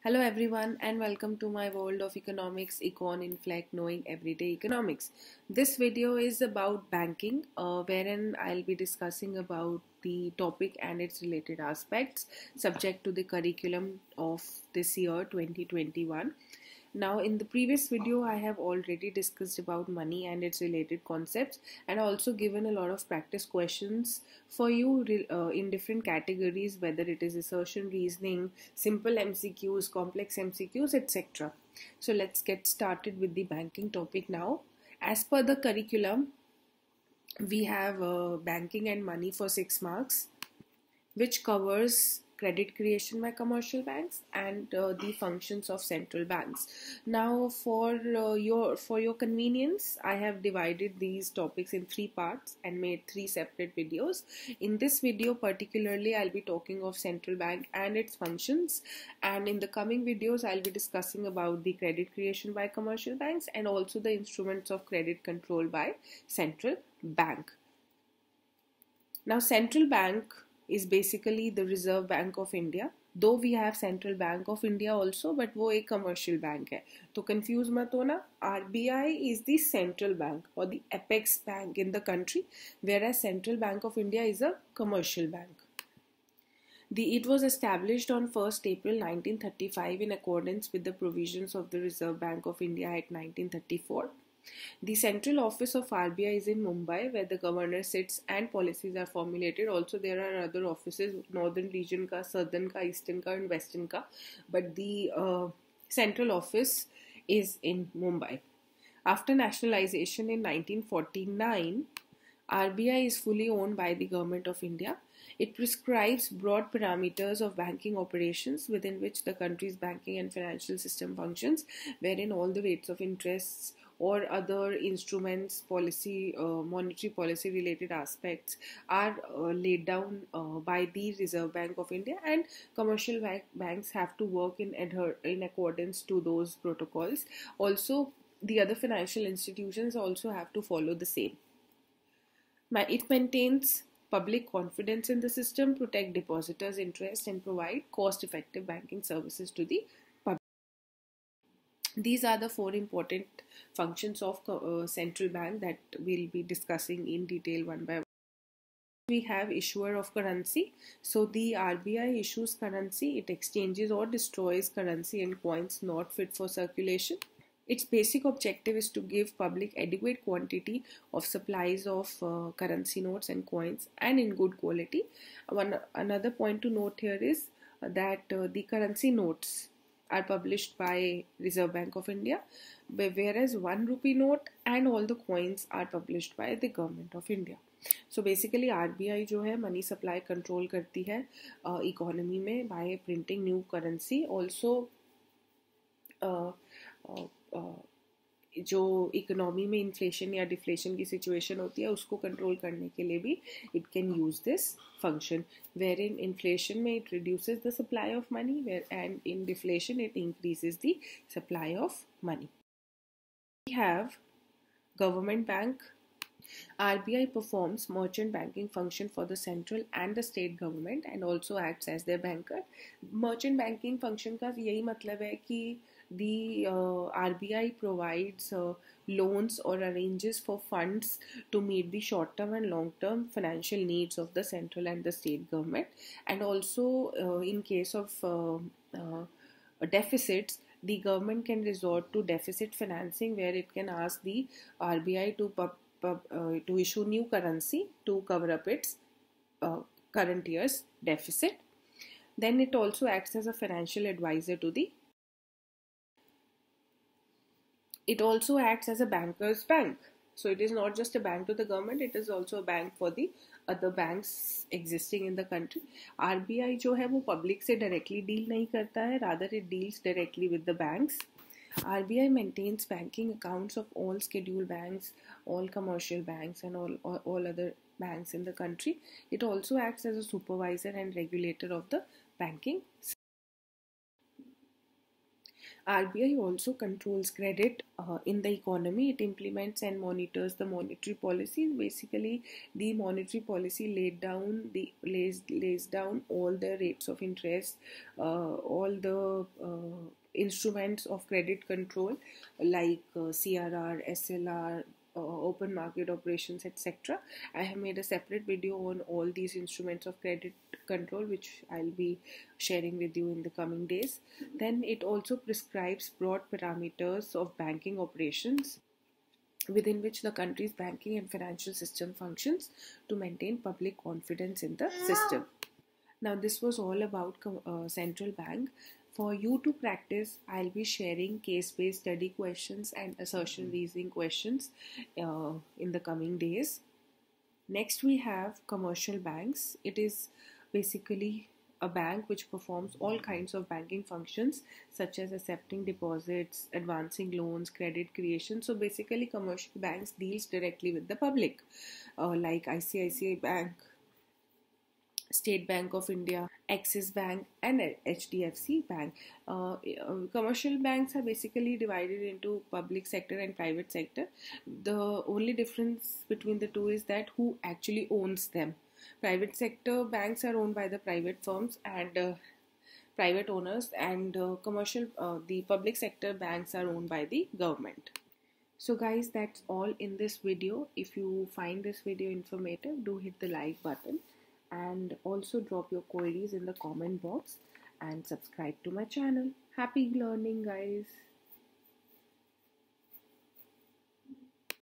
Hello everyone and welcome to my world of economics, Econ Inflect Knowing Everyday Economics. This video is about banking, wherein I'll be discussing about the topic and its related aspects subject to the curriculum of this year 2021. Now, in the previous video, I have already discussed about money and its related concepts and also given a lot of practice questions for you in different categories, whether it is assertion, reasoning, simple MCQs, complex MCQs, etc. So, let's get started with the banking topic now. As per the curriculum, we have banking and money for 6 marks, which covers credit creation by commercial banks and the functions of central banks. Now, for your convenience, I have divided these topics in 3 parts and made 3 separate videos. In this video particularly, I'll be talking of central bank and its functions, and in the coming videos I'll be discussing about the credit creation by commercial banks and also the instruments of credit control by central bank. Now, central bank is basically the Reserve Bank of India. Though we have Central Bank of India also, but वो एक commercial bank है. तो confuse मत होना. RBI is the central bank or the apex bank in the country, whereas Central Bank of India is a commercial bank. It was established on 1st April 1935 in accordance with the provisions of the Reserve Bank of India Act 1934. The central office of RBI is in Mumbai, where the governor sits and policies are formulated. Also, there are other offices, northern region ka, southern ka, eastern ka, and western ka. But the central office is in Mumbai. After nationalization in 1949, RBI is fully owned by the Government of India. It prescribes broad parameters of banking operations within which the country's banking and financial system functions, wherein all the rates of interests or other instruments, monetary policy related aspects are laid down by the Reserve Bank of India, and commercial banks have to work in accordance to those protocols. Also, the other financial institutions also have to follow the same. It maintains public confidence in the system, protect depositors' interest, and provide cost-effective banking services to the public. These are the 4 important functions of central bank that we'll be discussing in detail one by one. We have issuer of currency. So the RBI issues currency. It exchanges or destroys currency and coins not fit for circulation. Its basic objective is to give public adequate quantity of supplies of currency notes and coins and in good quality. Another point to note here is that the currency notes are published by Reserve Bank of India, whereas 1 rupee note and all the coins are published by the Government of India. So basically RBI जो है money supply control करती है economy में by printing new currency. Also जो economy में inflation या deflation की situation होती है उसको कंट्रोल करने के लिए भी it can use this function. Where in inflation में it reduces the supply of money, and in deflation it increases the supply of money. We have government bank. RBI performs merchant banking function for the central and the state government and also acts as their banker. Merchant banking function का यही मतलब है कि the RBI provides loans or arranges for funds to meet the short-term and long-term financial needs of the central and the state government, and also in case of deficits, the government can resort to deficit financing, where it can ask the RBI to issue new currency to cover up its current year's deficit. Then it also acts as a financial advisor to the. It also acts as a banker's bank. So it is not just a bank to the government, it is also a bank for the other banks existing in the country. RBI जो है वो public से directly deal नहीं करता है, rather it deals directly with the banks. RBI maintains banking accounts of all scheduled banks, all commercial banks and all other banks in the country. It also acts as a supervisor and regulator of the banking. RBI also controls credit in the economy. It implements and monitors the monetary policies. Basically, the monetary policy lays down all the rates of interest, all the instruments of credit control like CRR, SLR, open market operations, etc. I have made a separate video on all these instruments of credit control, which I'll be sharing with you in the coming days. Then it also prescribes broad parameters of banking operations within which the country's banking and financial system functions to maintain public confidence in the system. Now, this was all about central bank. For you to practice, I'll be sharing case-based study questions and assertion reasoning questions in the coming days. Next, we have commercial banks. It is basically a bank which performs all kinds of banking functions such as accepting deposits, advancing loans, credit creation. So basically, commercial banks deals directly with the public, like ICICI Bank, State Bank of India, Axis Bank, and HDFC Bank. Commercial banks are basically divided into public sector and private sector. The only difference between the two is that who actually owns them. Private sector banks are owned by the private firms and private owners, and the public sector banks are owned by the government. So guys, that's all in this video. If you find this video informative, do hit the like button and also drop your queries in the comment box and subscribe to my channel. Happy learning, guys.